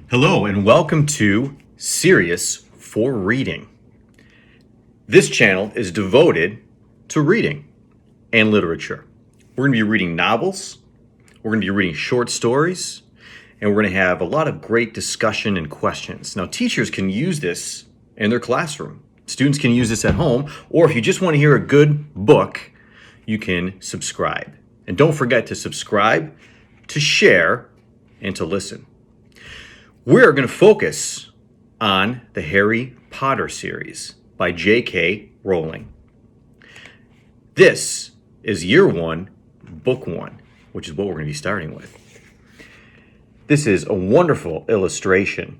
Hello and welcome to Serious for Reading. This channel is devoted to reading and literature. We're going to be reading novels, we're going to be reading short stories, and we're going to have a lot of great discussion and questions. Now, teachers can use this in their classroom. Students can use this at home, or if you just want to hear a good book, you can subscribe. And don't forget to subscribe, to share, and to listen. We're going to focus on the Harry Potter series by J.K. Rowling. This is Year 1, Book 1, which is what we're going to be starting with. This is a wonderful illustration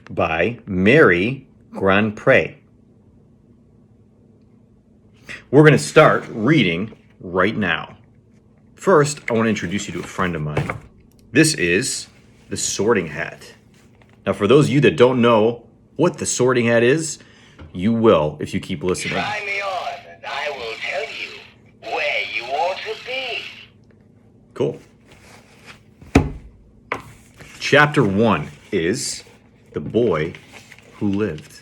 by Mary Grandpré. We're going to start reading right now. First, I want to introduce you to a friend of mine. This is the Sorting Hat. Now, for those of you that don't know what the Sorting Hat is, you will if you keep listening. Try me on, and I will tell you where you ought to be. Cool. Chapter 1 is The Boy Who Lived.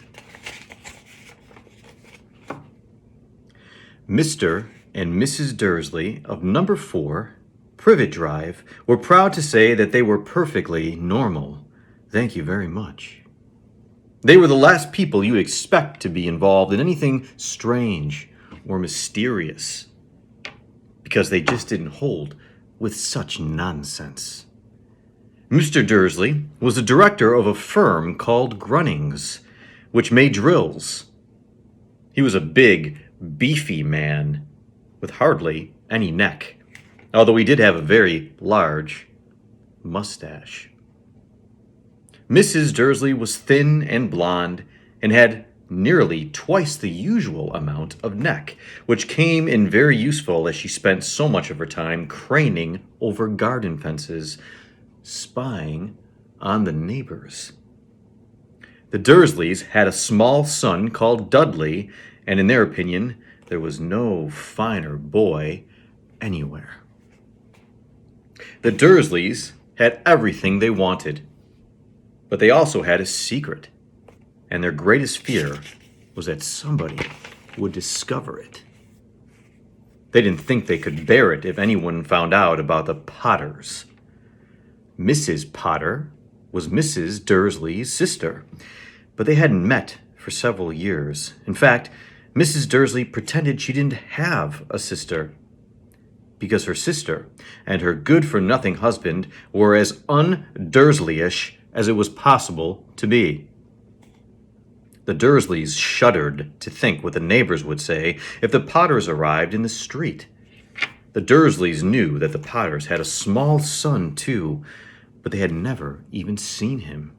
Mr. and Mrs. Dursley of number 4, Privet Drive, were proud to say that they were perfectly normal. Thank you very much. They were the last people you'd expect to be involved in anything strange or mysterious, because they just didn't hold with such nonsense. Mr. Dursley was the director of a firm called Grunnings, which made drills. He was a big, beefy man with hardly any neck, although he did have a very large mustache. Mrs. Dursley was thin and blonde and had nearly twice the usual amount of neck, which came in very useful as she spent so much of her time craning over garden fences, spying on the neighbors. The Dursleys had a small son called Dudley, and in their opinion, there was no finer boy anywhere. The Dursleys had everything they wanted, but they also had a secret, and their greatest fear was that somebody would discover it. They didn't think they could bear it if anyone found out about the Potters. Mrs. Potter was Mrs. Dursley's sister, but they hadn't met for several years. In fact, Mrs. Dursley pretended she didn't have a sister, because her sister and her good-for-nothing husband were as un-Dursleyish as it was possible to be. The Dursleys shuddered to think what the neighbors would say if the Potters arrived in the street. The Dursleys knew that the Potters had a small son too, but they had never even seen him.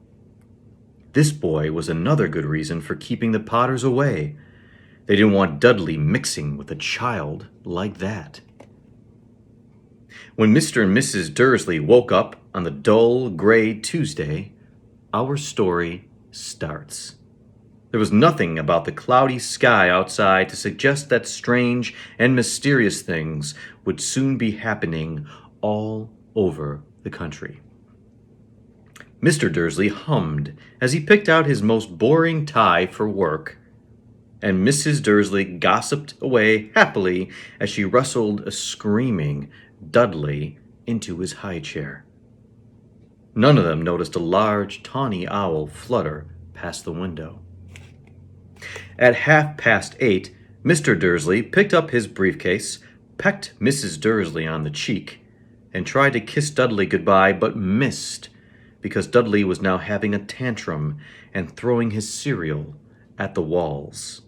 This boy was another good reason for keeping the Potters away. They didn't want Dudley mixing with a child like that. When Mr. and Mrs. Dursley woke up on the dull, gray Tuesday, our story starts. There was nothing about the cloudy sky outside to suggest that strange and mysterious things would soon be happening all over the country. Mr. Dursley hummed as he picked out his most boring tie for work, and Mrs. Dursley gossiped away happily as she rustled a screaming Dudley into his high chair. None of them noticed a large tawny owl flutter past the window. At 8:30, Mr. Dursley picked up his briefcase, pecked Mrs. Dursley on the cheek, and tried to kiss Dudley goodbye, but missed, because Dudley was now having a tantrum and throwing his cereal at the walls.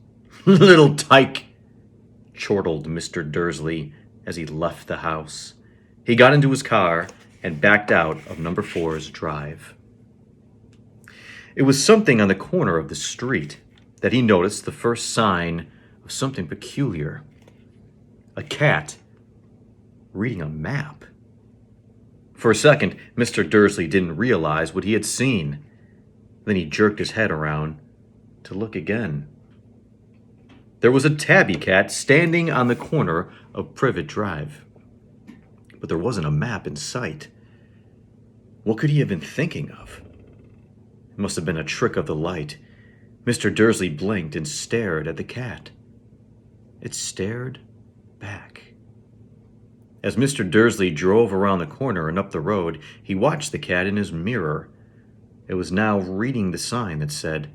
"Little tyke," chortled Mr. Dursley as he left the house. He got into his car and backed out of number 4's drive. It was something on the corner of the street that he noticed the first sign of something peculiar. A cat reading a map. For a second, Mr. Dursley didn't realize what he had seen. Then he jerked his head around to look again. There was a tabby cat standing on the corner of Privet Drive, but there wasn't a map in sight. What could he have been thinking of? It must have been a trick of the light. Mr. Dursley blinked and stared at the cat. It stared back. As Mr. Dursley drove around the corner and up the road, he watched the cat in his mirror. It was now reading the sign that said,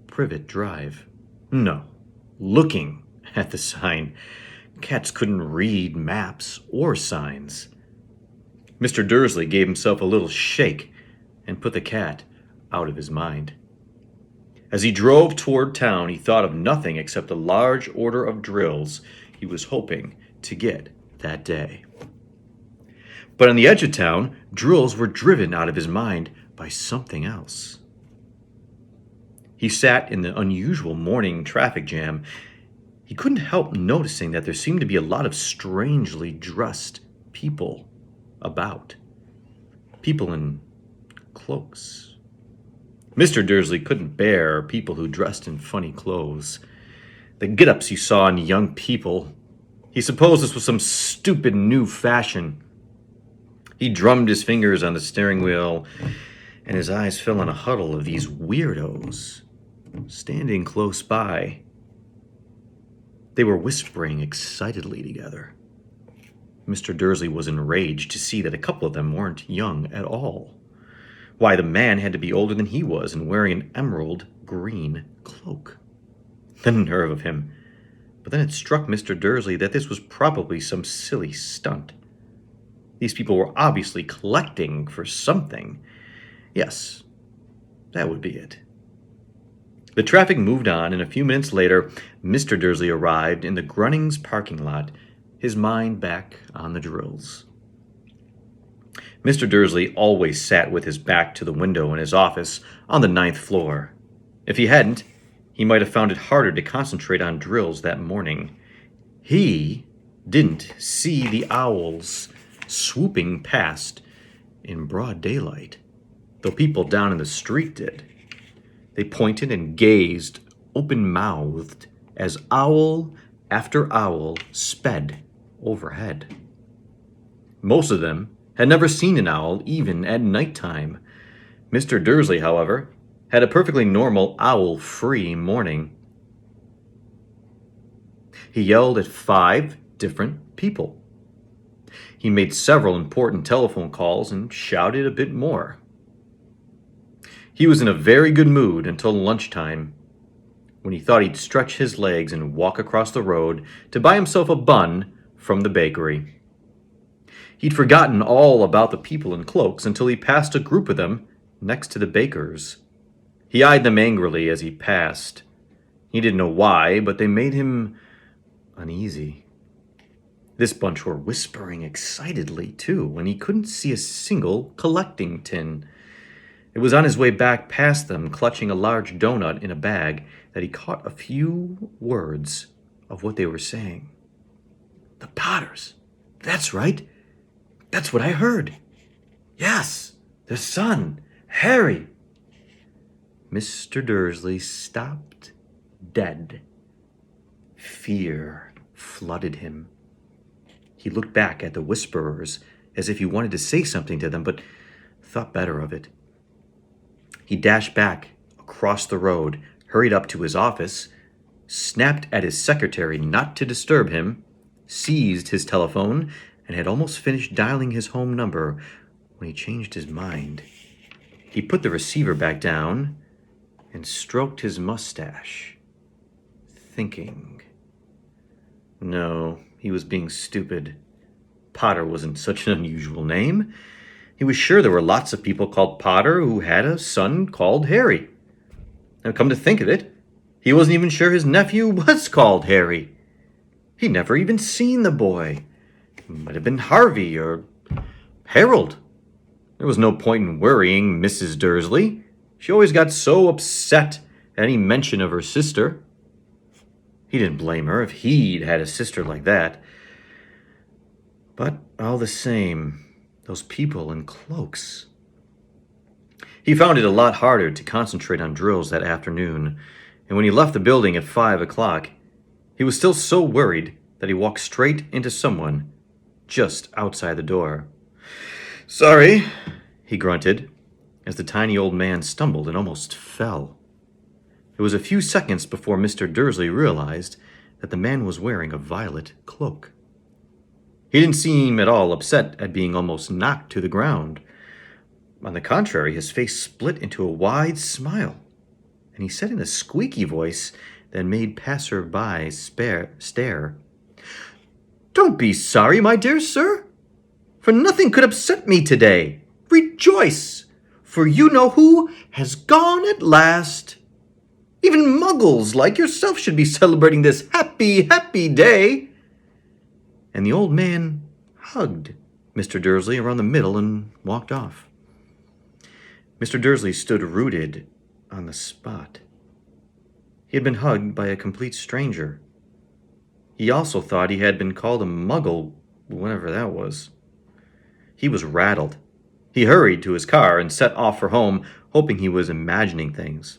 Privet Drive. No, looking at the sign. Cats couldn't read maps or signs. Mr. Dursley gave himself a little shake and put the cat out of his mind. As he drove toward town, he thought of nothing except a large order of drills he was hoping to get that day. But on the edge of town, drills were driven out of his mind by something else. He sat in the unusual morning traffic jam. He couldn't help noticing that there seemed to be a lot of strangely dressed people about. People in cloaks. Mr. Dursley couldn't bear people who dressed in funny clothes. The get-ups he saw in young people. He supposed this was some stupid new fashion. He drummed his fingers on the steering wheel, and his eyes fell on a huddle of these weirdos standing close by. They were whispering excitedly together. Mr. Dursley was enraged to see that a couple of them weren't young at all. Why, the man had to be older than he was and wearing an emerald green cloak. The nerve of him. But then it struck Mr. Dursley that this was probably some silly stunt. These people were obviously collecting for something. Yes, that would be it. The traffic moved on, and a few minutes later, Mr. Dursley arrived in the Grunnings parking lot, his mind back on the drills. Mr. Dursley always sat with his back to the window in his office on the 9th floor. If he hadn't, he might have found it harder to concentrate on drills that morning. He didn't see the owls swooping past in broad daylight, though people down in the street did. They pointed and gazed open-mouthed as owl after owl sped overhead. Most of them had never seen an owl even at nighttime. Mr. Dursley, however, had a perfectly normal owl-free morning. He yelled at 5 different people. He made several important telephone calls and shouted a bit more. He was in a very good mood until lunchtime, when he thought he'd stretch his legs and walk across the road to buy himself a bun from the bakery. He'd forgotten all about the people in cloaks until he passed a group of them next to the baker's. He eyed them angrily as he passed. He didn't know why, but they made him uneasy. This bunch were whispering excitedly, too, and he couldn't see a single collecting tin. It was on his way back past them, clutching a large donut in a bag, that he caught a few words of what they were saying. The Potters. That's right. That's what I heard. Yes, their son, Harry. Mr. Dursley stopped dead. Fear flooded him. He looked back at the whisperers as if he wanted to say something to them, but thought better of it. He dashed back across the road, hurried up to his office, snapped at his secretary not to disturb him, seized his telephone, and had almost finished dialing his home number when he changed his mind. He put the receiver back down and stroked his mustache, thinking. No, he was being stupid. Potter wasn't such an unusual name. He was sure there were lots of people called Potter who had a son called Harry. And come to think of it, he wasn't even sure his nephew was called Harry. He'd never even seen the boy. It might have been Harvey or Harold. There was no point in worrying Mrs. Dursley. She always got so upset at any mention of her sister. He didn't blame her if he'd had a sister like that. But all the same, those people in cloaks. He found it a lot harder to concentrate on drills that afternoon, and when he left the building at 5 o'clock, he was still so worried that he walked straight into someone just outside the door. "Sorry," he grunted, as the tiny old man stumbled and almost fell. It was a few seconds before Mr. Dursley realized that the man was wearing a violet cloak. He didn't seem at all upset at being almost knocked to the ground. On the contrary, his face split into a wide smile, and he said in a squeaky voice that made passers-by stare, "Don't be sorry, my dear sir, for nothing could upset me today. Rejoice, for you know who has gone at last. Even muggles like yourself should be celebrating this happy, happy day." And the old man hugged Mr. Dursley around the middle and walked off. Mr. Dursley stood rooted on the spot. He had been hugged by a complete stranger. He also thought he had been called a muggle, whatever that was. He was rattled. He hurried to his car and set off for home, hoping he was imagining things,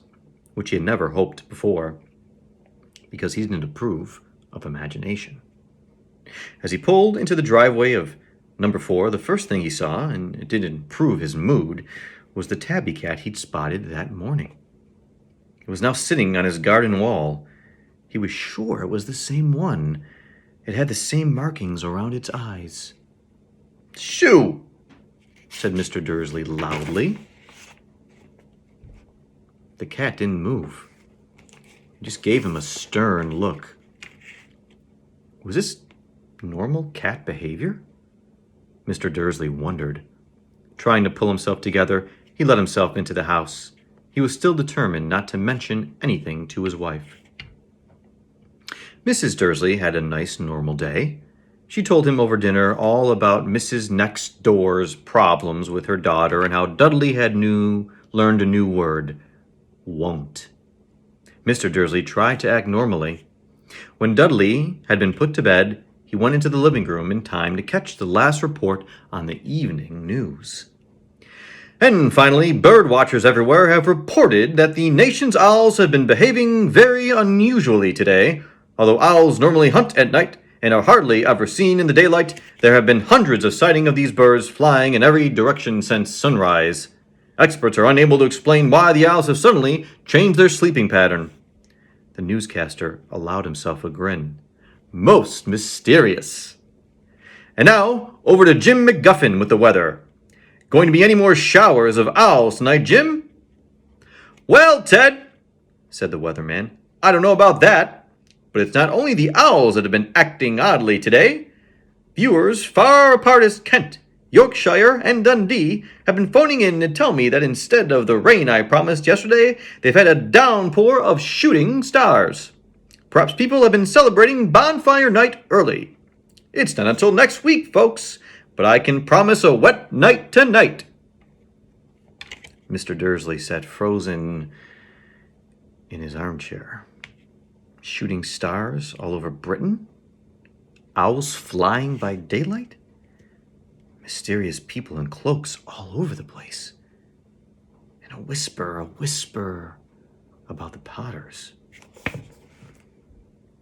which he had never hoped before, because he didn't approve of imagination. As he pulled into the driveway of number 4, the first thing he saw, and it didn't improve his mood, was the tabby cat he'd spotted that morning. It was now sitting on his garden wall. He was sure it was the same one. It had the same markings around its eyes. "Shoo!" said Mr. Dursley loudly. The cat didn't move. He just gave him a stern look. Was this normal cat behavior? Mr. Dursley wondered. Trying to pull himself together, he let himself into the house. He was still determined not to mention anything to his wife. Mrs. Dursley had a nice, normal day. She told him over dinner all about Mrs. Next Door's problems with her daughter and how Dudley had learned a new word, won't. Mr. Dursley tried to act normally. When Dudley had been put to bed, he went into the living room in time to catch the last report on the evening news. And finally, bird watchers everywhere have reported that the nation's owls have been behaving very unusually today. Although owls normally hunt at night and are hardly ever seen in the daylight, there have been hundreds of sightings of these birds flying in every direction since sunrise. Experts are unable to explain why the owls have suddenly changed their sleeping pattern. The newscaster allowed himself a grin. Most mysterious. And now, over to Jim McGuffin with the weather. Going to be any more showers of owls tonight, Jim? Well, Ted, said the weatherman, I don't know about that, but it's not only the owls that have been acting oddly today. Viewers far apart as Kent, Yorkshire, and Dundee have been phoning in to tell me that instead of the rain I promised yesterday, they've had a downpour of shooting stars. Perhaps people have been celebrating Bonfire Night early. It's not until next week, folks, but I can promise a wet night tonight. Mr. Dursley sat frozen in his armchair. Shooting stars all over Britain? Owls flying by daylight? Mysterious people in cloaks all over the place. And a whisper about the Potters.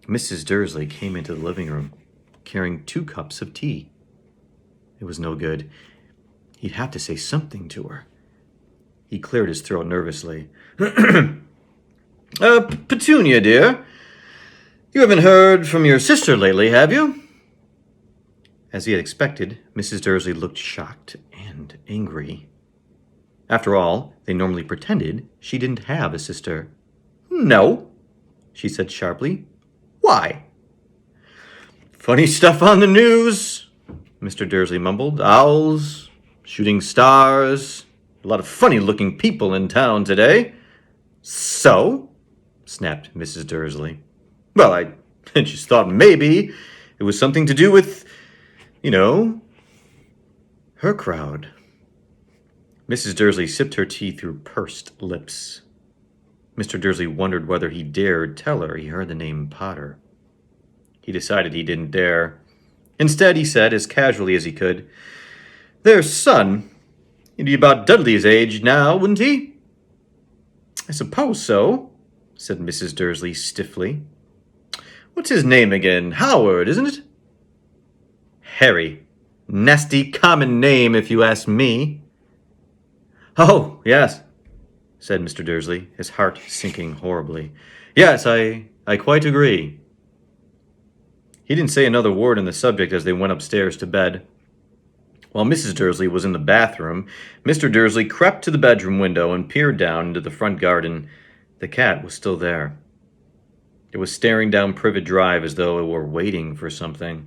Mrs. Dursley came into the living room, carrying 2 cups of tea. It was no good. He'd have to say something to her. He cleared his throat nervously. Petunia, dear, you haven't heard from your sister lately, have you? As he had expected, Mrs. Dursley looked shocked and angry. After all, they normally pretended she didn't have a sister. No, she said sharply. Why? Funny stuff on the news, Mr. Dursley mumbled. Owls, shooting stars, a lot of funny-looking people in town today. So? Snapped Mrs. Dursley. Well, I just thought maybe it was something to do with, her crowd. Mrs. Dursley sipped her tea through pursed lips. Mr. Dursley wondered whether he dared tell her he heard the name Potter. He decided he didn't dare. Instead, he said, as casually as he could, Their son. He'd be about Dudley's age now, wouldn't he? I suppose so, said Mrs. Dursley stiffly. What's his name again? Howard, isn't it? Harry. Nasty common name, if you ask me. "Oh, yes," said Mr. Dursley, his heart sinking horribly. "Yes, I quite agree." He didn't say another word on the subject as they went upstairs to bed. While Mrs. Dursley was in the bathroom, Mr. Dursley crept to the bedroom window and peered down into the front garden. The cat was still there. It was staring down Privet Drive as though it were waiting for something.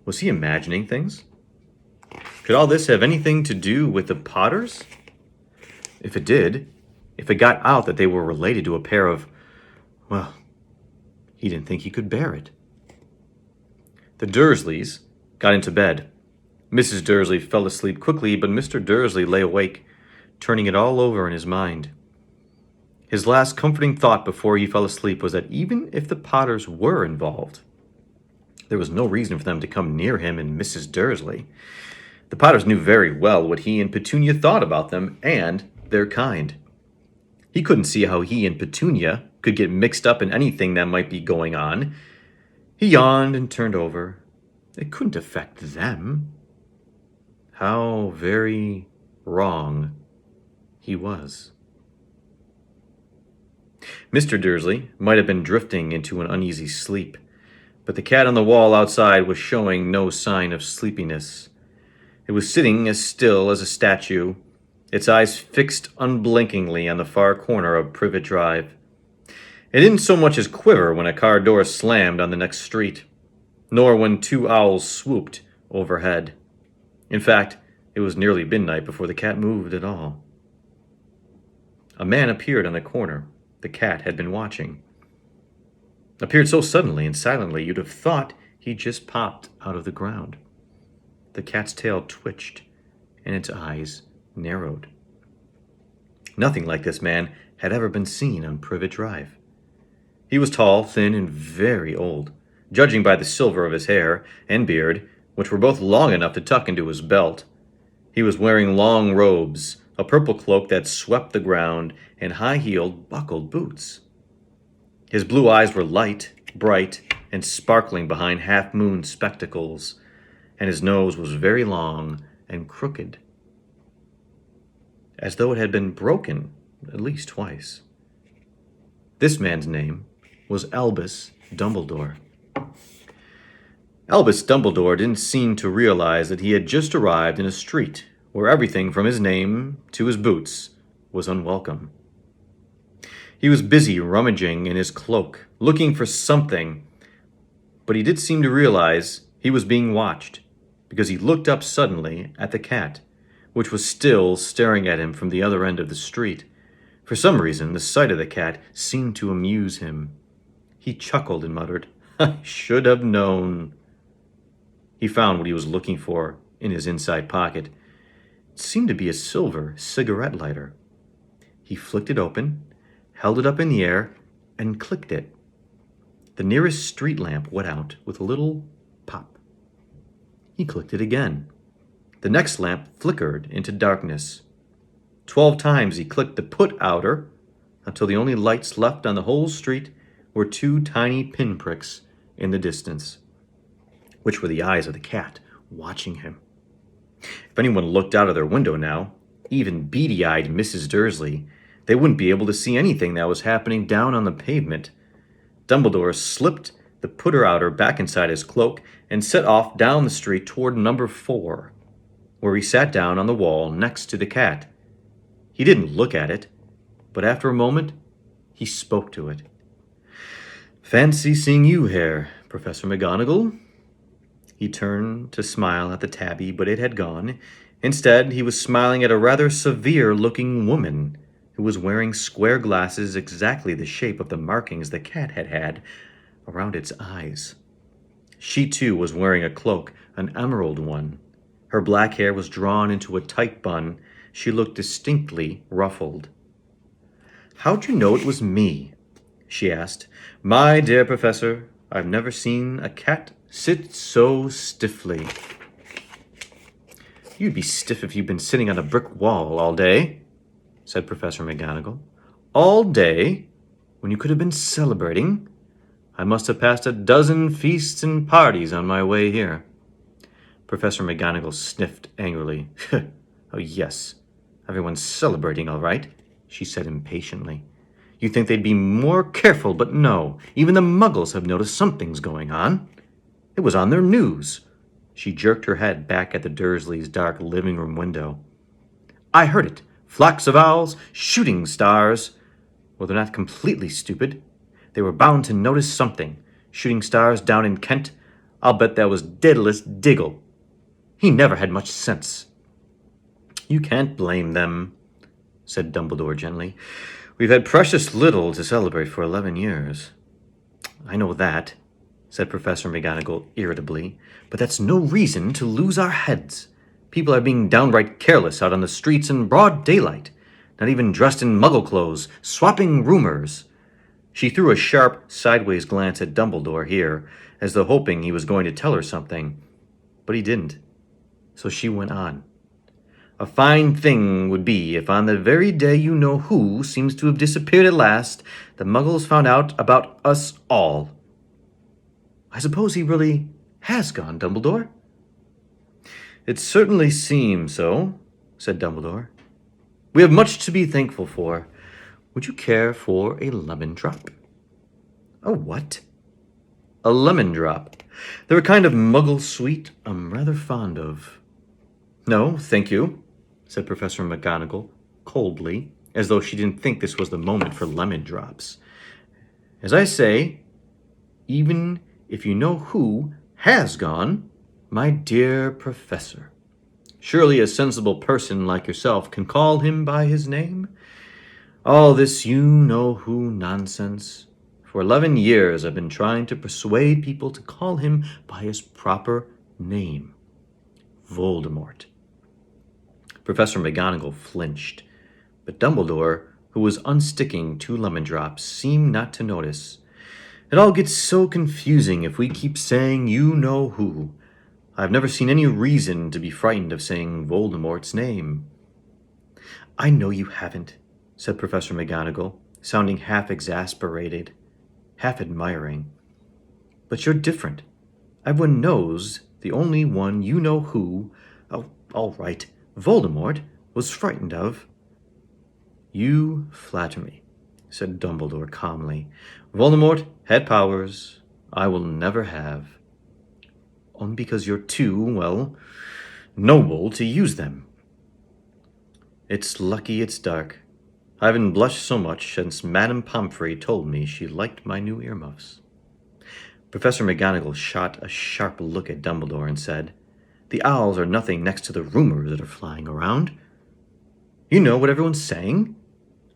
Was he imagining things? Could all this have anything to do with the Potters? If it did, if it got out that they were related to a pair of... well, he didn't think he could bear it. The Dursleys got into bed. Mrs. Dursley fell asleep quickly, but Mr. Dursley lay awake, turning it all over in his mind. His last comforting thought before he fell asleep was that even if the Potters were involved, there was no reason for them to come near him and Mrs. Dursley. The Potters knew very well what he and Petunia thought about them and their kind. He couldn't see how he and Petunia could get mixed up in anything that might be going on. He yawned and turned over. It couldn't affect them. How very wrong he was. Mr. Dursley might have been drifting into an uneasy sleep, but the cat on the wall outside was showing no sign of sleepiness. It was sitting as still as a statue, its eyes fixed unblinkingly on the far corner of Privet Drive. It didn't so much as quiver when a car door slammed on the next street, nor when two owls swooped overhead. In fact, it was nearly midnight before the cat moved at all. A man appeared on the corner the cat had been watching. Appeared so suddenly and silently you'd have thought he just popped out of the ground. The cat's tail twitched, and its eyes narrowed. Nothing like this man had ever been seen on Privet Drive. He was tall, thin, and very old, judging by the silver of his hair and beard, which were both long enough to tuck into his belt. He was wearing long robes, a purple cloak that swept the ground, and high-heeled, buckled boots. His blue eyes were light, bright, and sparkling behind half-moon spectacles, and his nose was very long and crooked, as though it had been broken at least twice. This man's name was Albus Dumbledore. Albus Dumbledore didn't seem to realize that he had just arrived in a street where everything from his name to his boots was unwelcome. He was busy rummaging in his cloak, looking for something, but he did seem to realize he was being watched, because he looked up suddenly at the cat, which was still staring at him from the other end of the street. For some reason, the sight of the cat seemed to amuse him. He chuckled and muttered, "I should have known." He found what he was looking for in his inside pocket. It seemed to be a silver cigarette lighter. He flicked it open, held it up in the air, and clicked it. The nearest street lamp went out with a little pop. He clicked it again. The next lamp flickered into darkness. 12 times he clicked the put-outer until the only lights left on the whole street were 2 tiny pinpricks in the distance, which were the eyes of the cat watching him. If anyone looked out of their window now, even beady-eyed Mrs. Dursley, they wouldn't be able to see anything that was happening down on the pavement. Dumbledore slipped the putter-outer back inside his cloak and set off down the street toward number 4, where he sat down on the wall next to the cat. He didn't look at it, but after a moment, he spoke to it. "Fancy seeing you here, Professor McGonagall." He turned to smile at the tabby, but it had gone. Instead, he was smiling at a rather severe-looking woman who was wearing square glasses exactly the shape of the markings the cat had had around its eyes. She, too, was wearing a cloak, an emerald one. Her black hair was drawn into a tight bun. She looked distinctly ruffled. "How'd you know it was me?" she asked. "My dear Professor, I've never seen a cat sit so stiffly." "You'd be stiff if you'd been sitting on a brick wall all day," said Professor McGonagall. "All day? When you could have been celebrating? I must have passed a dozen feasts and parties on my way here." Professor McGonagall sniffed angrily. "Oh, yes, Everyone's celebrating, all right, she said impatiently. You'd think they'd be more careful, but no. Even the Muggles have noticed something's going on. It was on their news. She jerked her head back at the Dursleys' dark living room window. I heard it. Flocks of owls, shooting stars. Well, they're not completely stupid. They were bound to notice something. Shooting stars down in Kent. I'll bet that was Daedalus Diggle. He never had much sense. You can't blame them, said Dumbledore gently. We've had precious little to celebrate for 11 years. I know that, said Professor McGonagall irritably, but that's no reason to lose our heads. People are being downright careless out on the streets in broad daylight, not even dressed in Muggle clothes, swapping rumors. She threw a sharp, sideways glance at Dumbledore here, as though hoping he was going to tell her something, but he didn't. So she went on. A fine thing would be if on the very day you-know-who seems to have disappeared at last, the Muggles found out about us all. I suppose he really has gone, Dumbledore? It certainly seems so, said Dumbledore. We have much to be thankful for. Would you care for a lemon drop? A what? A lemon drop. They're a kind of Muggle sweet I'm rather fond of. No, thank you, said Professor McGonagall coldly, as though she didn't think this was the moment for lemon drops. As I say, even if you know who has gone, my dear Professor, surely a sensible person like yourself can call him by his name? All this you-know-who nonsense. For 11 years I've been trying to persuade people to call him by his proper name. Voldemort. Professor McGonagall flinched, but Dumbledore, who was unsticking 2 lemon drops, seemed not to notice. It all gets so confusing if we keep saying you-know-who. I've never seen any reason to be frightened of saying Voldemort's name. I know you haven't, said Professor McGonagall, sounding half exasperated, half admiring. But you're different. Everyone knows the only one you-know-who, oh, all right, Voldemort, was frightened of. You flatter me, said Dumbledore calmly. Voldemort had powers I will never have. Only because you're too, well, noble to use them. It's lucky it's dark. I haven't blushed so much since Madame Pomfrey told me she liked my new earmuffs. Professor McGonagall shot a sharp look at Dumbledore and said, The owls are nothing next to the rumors that are flying around. You know what everyone's saying?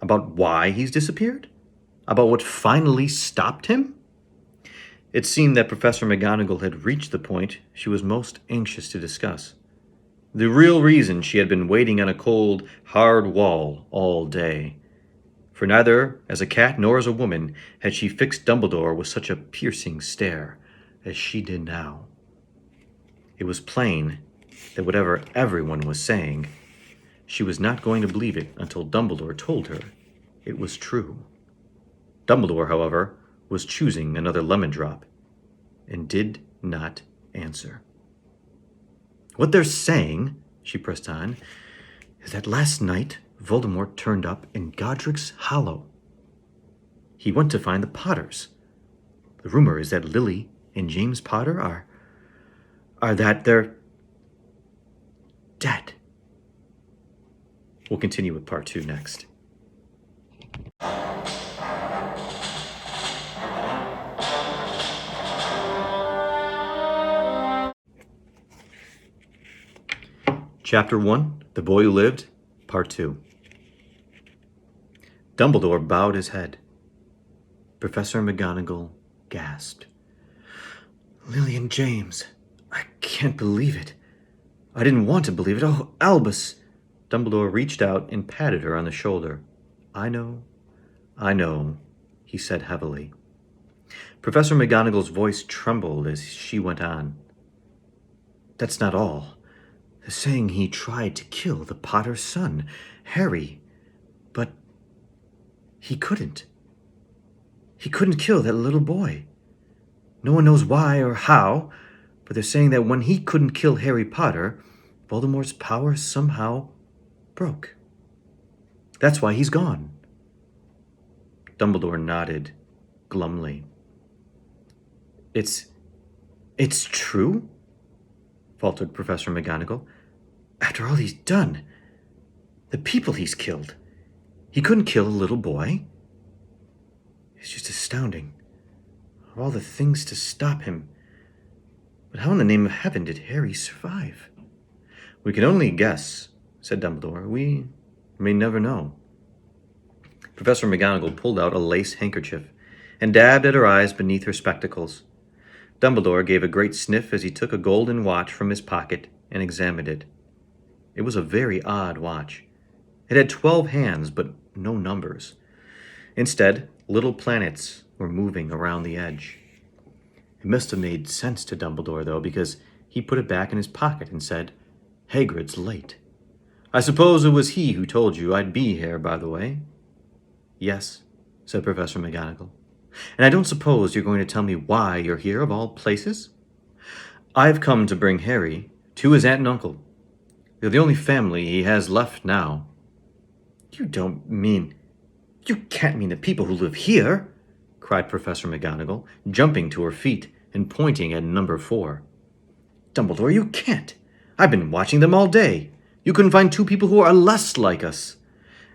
About why he's disappeared? About what finally stopped him? It seemed that Professor McGonagall had reached the point she was most anxious to discuss. The real reason she had been waiting on a cold, hard wall all day. For neither as a cat nor as a woman had she fixed Dumbledore with such a piercing stare as she did now. It was plain that whatever everyone was saying, she was not going to believe it until Dumbledore told her it was true. Dumbledore, however, was choosing another lemon drop and did not answer. What they're saying, she pressed on, is that last night Voldemort turned up in Godric's Hollow. He went to find the Potters. The rumor is that Lily and James Potter are that they're dead. We'll continue with part 2 next. Chapter 1, The Boy Who Lived, Part 2. Dumbledore bowed his head. Professor McGonagall gasped. Lily and James, I can't believe it. I didn't want to believe it. Oh, Albus. Dumbledore reached out and patted her on the shoulder. I know, he said heavily. Professor McGonagall's voice trembled as she went on. That's not all. They're saying he tried to kill the Potter's son, Harry, but he couldn't. He couldn't kill that little boy. No one knows why or how, but they're saying that when he couldn't kill Harry Potter, Voldemort's power somehow broke. That's why he's gone. Dumbledore nodded glumly. It's true? Faltered Professor McGonagall. After all he's done, the people he's killed, he couldn't kill a little boy? It's just astounding. Of all the things to stop him. But how in the name of heaven did Harry survive? We can only guess, said Dumbledore. We may never know. Professor McGonagall pulled out a lace handkerchief and dabbed at her eyes beneath her spectacles. Dumbledore gave a great sniff as he took a golden watch from his pocket and examined it. It was a very odd watch. It had 12 hands, but no numbers. Instead, little planets were moving around the edge. It must have made sense to Dumbledore, though, because he put it back in his pocket and said, Hagrid's late. I suppose it was he who told you I'd be here, by the way. Yes, said Professor McGonagall. And I don't suppose you're going to tell me why you're here, of all places? I've come to bring Harry to his aunt and uncle. They're the only family he has left now. You can't mean the people who live here, cried Professor McGonagall, jumping to her feet and pointing at number 4. Dumbledore, you can't. I've been watching them all day. You couldn't find 2 people who are less like us.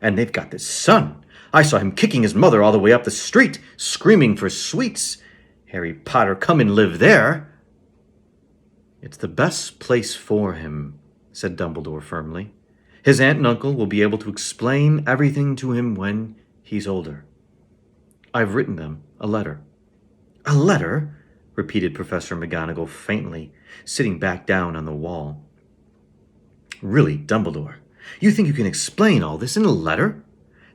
And they've got this son. I saw him kicking his mother all the way up the street, screaming for sweets. Harry Potter, come and live there. It's the best place for him, said Dumbledore firmly. His aunt and uncle will be able to explain everything to him when he's older. I've written them a letter. A letter? Repeated Professor McGonagall faintly, sitting back down on the wall. Really, Dumbledore, you think you can explain all this in a letter?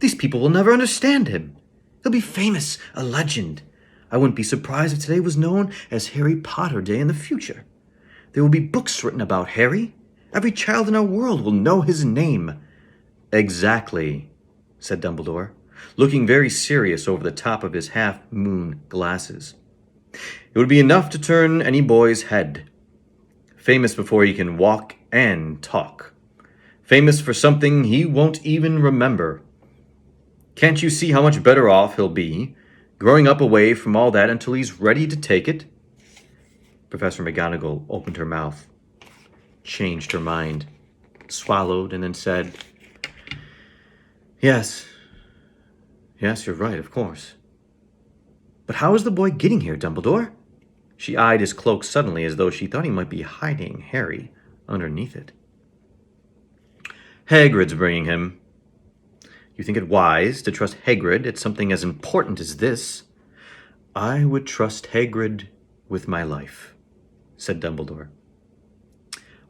These people will never understand him. He'll be famous, a legend. I wouldn't be surprised if today was known as Harry Potter Day in the future. There will be books written about Harry. Every child in our world will know his name. Exactly, said Dumbledore, looking very serious over the top of his half-moon glasses. It would be enough to turn any boy's head. Famous before he can walk and talk. Famous for something he won't even remember. Can't you see how much better off he'll be, growing up away from all that until he's ready to take it? Professor McGonagall opened her mouth, changed her mind, swallowed, and then said, Yes, you're right, of course. But how is the boy getting here, Dumbledore? She eyed his cloak suddenly as though she thought he might be hiding Harry underneath it. Hagrid's bringing him. You think it wise to trust Hagrid at something as important as this? I would trust Hagrid with my life, said Dumbledore.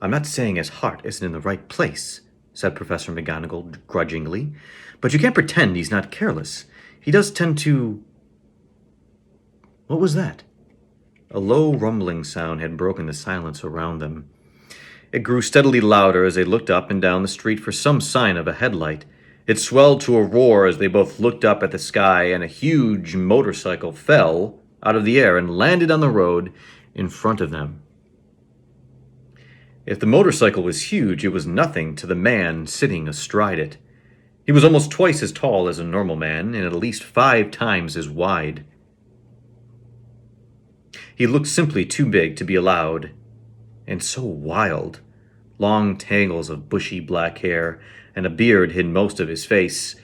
I'm not saying his heart isn't in the right place, said Professor McGonagall grudgingly, but you can't pretend he's not careless. He does tend to... What was that? A low rumbling sound had broken the silence around them. It grew steadily louder as they looked up and down the street for some sign of a headlight. It swelled to a roar as they both looked up at the sky, and a huge motorcycle fell out of the air and landed on the road in front of them. If the motorcycle was huge, it was nothing to the man sitting astride it. He was almost twice as tall as a normal man, and at least 5 times as wide. He looked simply too big to be allowed, and so wild. Long tangles of bushy black hair and a beard hid most of his face.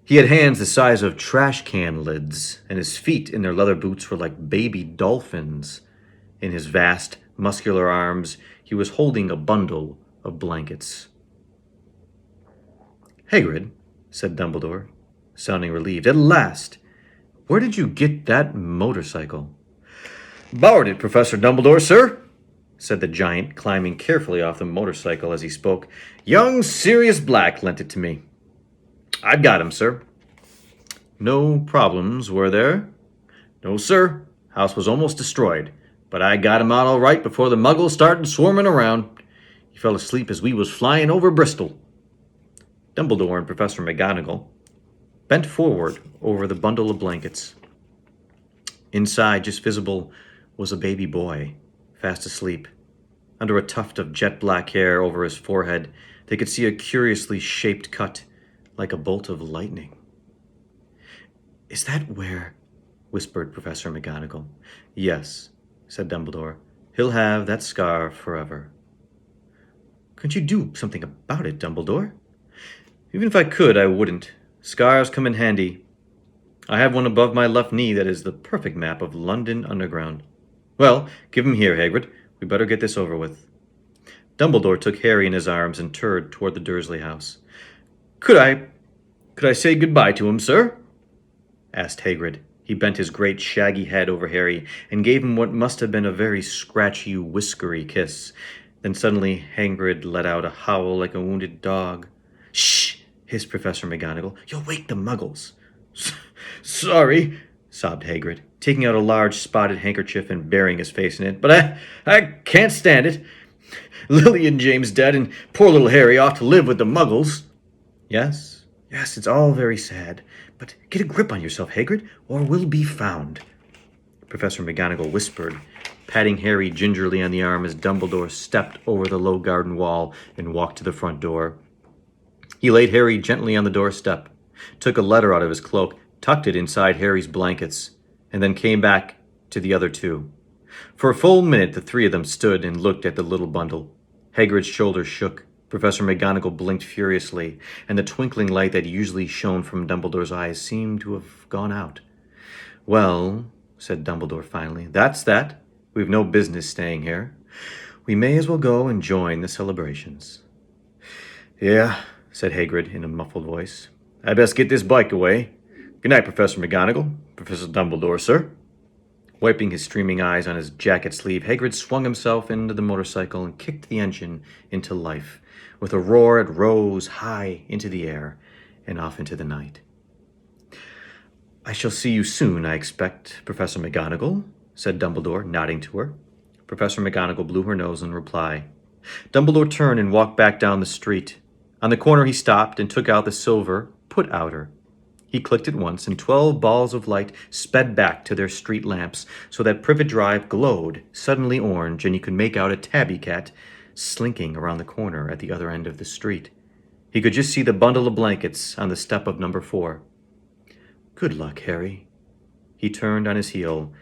He had hands the size of trash can lids, and his feet in their leather boots were like baby dolphins. In his vast, muscular arms, he was holding a bundle of blankets. Hagrid, said Dumbledore, sounding relieved. At last! Where did you get that motorcycle? Borrowed it, Professor Dumbledore, sir, said the giant, climbing carefully off the motorcycle as he spoke. Young Sirius Black lent it to me. I've got him, sir. No problems, were there? No, sir. House was almost destroyed, but I got him out all right before the muggles started swarming around. He fell asleep as we was flying over Bristol. Dumbledore and Professor McGonagall bent forward over the bundle of blankets. Inside, just visible, was a baby boy, fast asleep. Under a tuft of jet black hair over his forehead, they could see a curiously shaped cut like a bolt of lightning. "Is that where?" whispered Professor McGonagall. "Yes," said Dumbledore. "He'll have that scar forever." "Couldn't you do something about it, Dumbledore?" "Even if I could, I wouldn't. Scars come in handy. I have one above my left knee that is the perfect map of London Underground. Well, give him here, Hagrid. We better get this over with." Dumbledore took Harry in his arms and turned toward the Dursley house. Could I say goodbye to him, sir?" asked Hagrid. He bent his great shaggy head over Harry and gave him what must have been a very scratchy, whiskery kiss. Then suddenly Hagrid let out a howl like a wounded dog. "Shh!" hissed Professor McGonagall. "You'll wake the Muggles." "Sorry," sobbed Hagrid, taking out a large spotted handkerchief and burying his face in it. "But I can't stand it. Lily and James dead, and poor little Harry off to live with the Muggles." Yes, it's all very sad. But get a grip on yourself, Hagrid, or we'll be found," Professor McGonagall whispered, patting Harry gingerly on the arm as Dumbledore stepped over the low garden wall and walked to the front door. He laid Harry gently on the doorstep, took a letter out of his cloak, tucked it inside Harry's blankets, and then came back to the other two. For a full minute the three of them stood and looked at the little bundle. Hagrid's shoulders shook. Professor McGonagall blinked furiously, and the twinkling light that usually shone from Dumbledore's eyes seemed to have gone out. "Well," said Dumbledore finally, "that's that. We've no business staying here. We may as well go and join the celebrations." "Yeah," said Hagrid in a muffled voice. "I best get this bike away. Good night, Professor McGonagall. Professor Dumbledore, sir." Wiping his streaming eyes on his jacket sleeve, Hagrid swung himself into the motorcycle and kicked the engine into life. With a roar, it rose high into the air and off into the night. "I shall see you soon, I expect, Professor McGonagall," said Dumbledore, nodding to her. Professor McGonagall blew her nose in reply. Dumbledore turned and walked back down the street. On the corner he stopped and took out the silver put-outer. He clicked it once, and 12 balls of light sped back to their street lamps, so that Privet Drive glowed suddenly orange, and you could make out a tabby cat slinking around the corner at the other end of the street. He could just see the bundle of blankets on the step of number 4. "Good luck, Harry." He turned on his heel,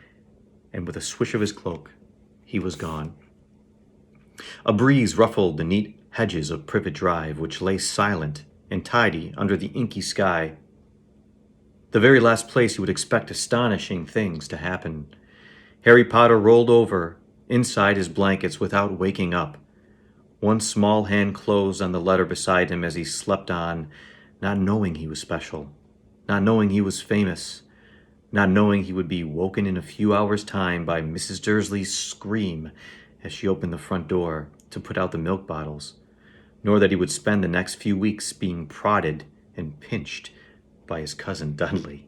and with a swish of his cloak, he was gone. A breeze ruffled the neat hedges of Privet Drive, which lay silent and tidy under the inky sky. The very last place you would expect astonishing things to happen. Harry Potter rolled over inside his blankets without waking up. One small hand closed on the letter beside him as he slept on, not knowing he was special, not knowing he was famous, not knowing he would be woken in a few hours' time by Mrs. Dursley's scream as she opened the front door to put out the milk bottles, nor that he would spend the next few weeks being prodded and pinched by his cousin Dudley.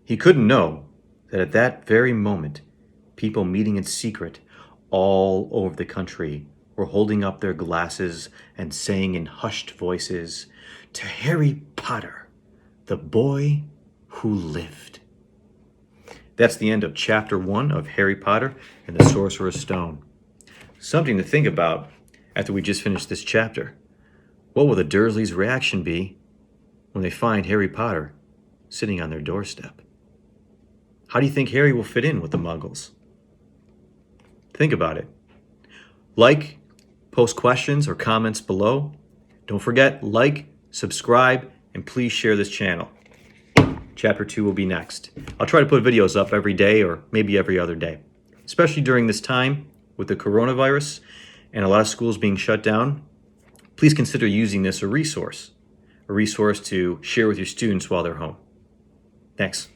He couldn't know that at that very moment, people meeting in secret all over the country were holding up their glasses and saying in hushed voices, "To Harry Potter, the boy who lived." That's the end of Chapter 1 of Harry Potter and the Sorcerer's Stone. Something to think about after we just finished this chapter. What will the Dursleys' reaction be when they find Harry Potter sitting on their doorstep? How do you think Harry will fit in with the Muggles? Think about it. Like, post questions or comments below. Don't forget, like, subscribe, and please share this channel. Chapter 2 will be next. I'll try to put videos up every day or maybe every other day, especially during this time with the coronavirus and a lot of schools being shut down. Please consider using this a resource to share with your students while they're home. Thanks.